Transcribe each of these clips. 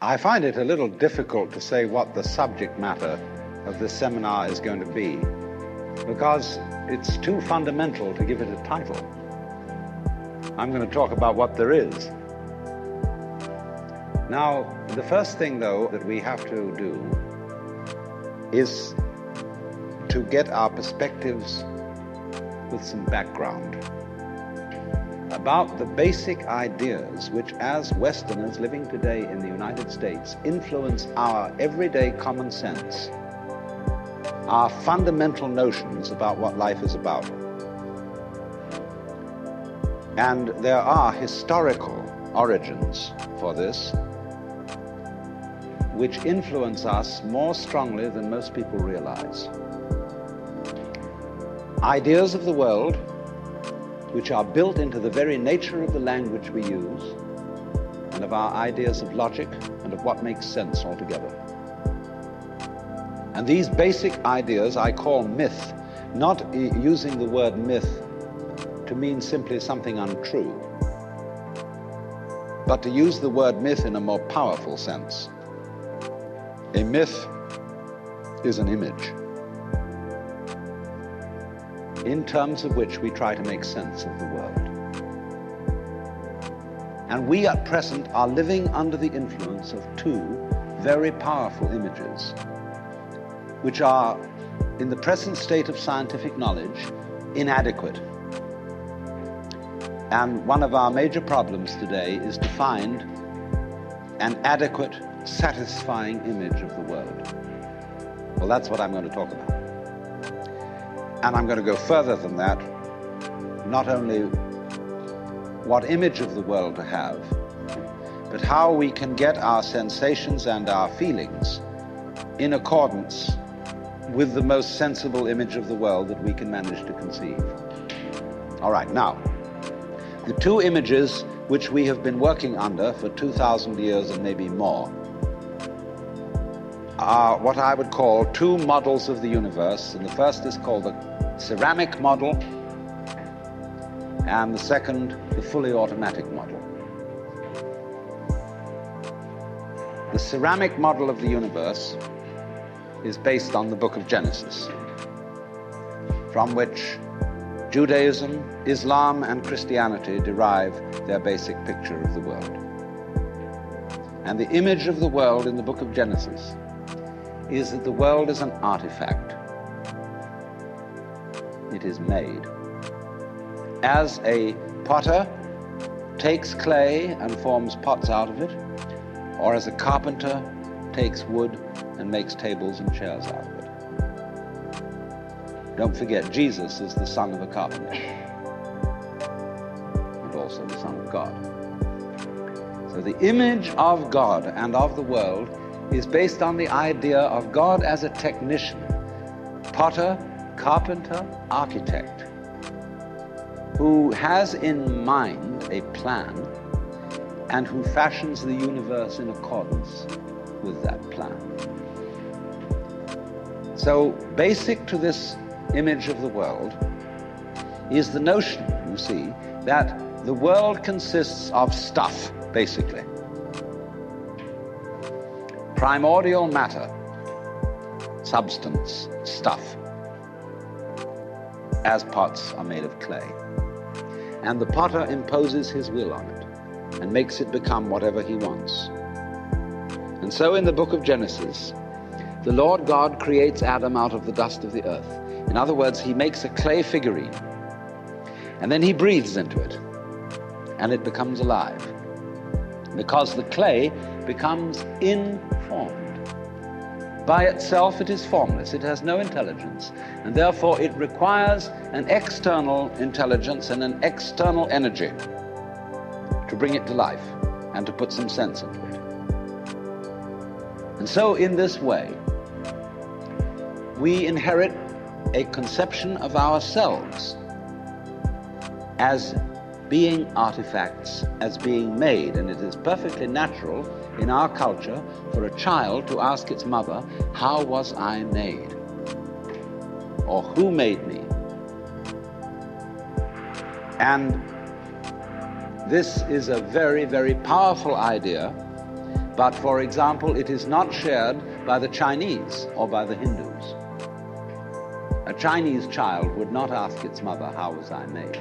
I find it a little difficult to say what the subject matter of this seminar is going to be, because it's too fundamental to give it a title. I'm going to talk about what there is. Now, the first thing, though, that we have to do is to get our perspectives with some background about the basic ideas which, as Westerners living today in the United States, influence our everyday common sense, our fundamental notions about what life is about. And there are historical origins for this which influence us more strongly than most people realize. Ideas of the world which are built into the very nature of the language we use and of our ideas of logic and of what makes sense altogether. And these basic ideas I call myth, not using the word myth to mean simply something untrue, but to use the word myth in a more powerful sense. A myth is an image in terms of which we try to make sense of the world. And we at present are living under the influence of two very powerful images, which are, in the present state of scientific knowledge, inadequate. And one of our major problems today is to find an adequate, satisfying image of the world. Well, that's what I'm going to talk about. And I'm going to go further than that, not only what image of the world to have, but how we can get our sensations and our feelings in accordance with the most sensible image of the world that we can manage to conceive. All right, now, the two images which we have been working under for 2,000 years and maybe more are what I would call two models of the universe, and the first is called the ceramic model, and the second, the fully automatic model. The ceramic model of the universe is based on the book of Genesis, from which Judaism, Islam, and Christianity derive their basic picture of the world. And the image of the world in the book of Genesis is that the world is an artifact. It is made. As a potter takes clay and forms pots out of it, or as a carpenter takes wood and makes tables and chairs out of it. Don't forget, Jesus is the son of a carpenter, and also the Son of God. So the image of God and of the world is based on the idea of God as a technician, potter, carpenter, architect, who has in mind a plan and who fashions the universe in accordance with that plan. So basic to this image of the world is the notion, you see, that the world consists of stuff, basically. Primordial matter, substance, stuff, as pots are made of clay. And the potter imposes his will on it and makes it become whatever he wants. And so in the book of Genesis, the Lord God creates Adam out of the dust of the earth. In other words, he makes a clay figurine, and then he breathes into it, and it becomes alive, because the clay becomes informed. By itself, it is formless. It has no intelligence, and therefore it requires an external intelligence and an external energy to bring it to life and to put some sense into it. And so in this way, we inherit a conception of ourselves as being artifacts, as being made. And it is perfectly natural in our culture for a child to ask its mother, how was I made? Or who made me? And this is a very, very powerful idea But, for example, it is not shared by the Chinese or by the Hindus. A Chinese child would not ask its mother, "How was I made?"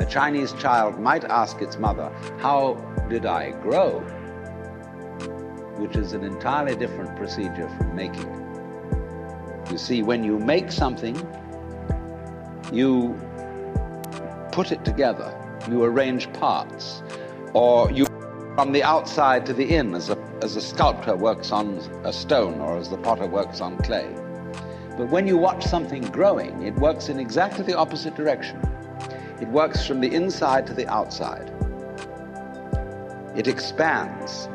A Chinese child might ask its mother, "How did I grow?" Which is an entirely different procedure from making. You see, when you make something, you put it together, you arrange parts, or you from the outside to the in, as a sculptor works on a stone or as the potter works on clay. But when you watch something growing, it works in exactly the opposite direction. It works from the inside to the outside. It expands,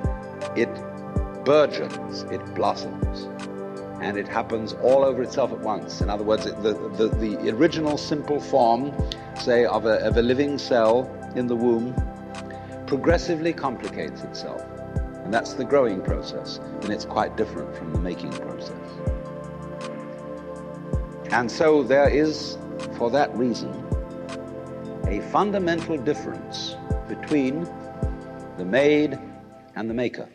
it burgeons, it blossoms, and it happens all over itself at once. In other words, the original simple form, say, of a living cell in the womb, progressively complicates itself. And that's the growing process, and it's quite different from the making process. And so there is, for that reason, a fundamental difference between the made and the maker.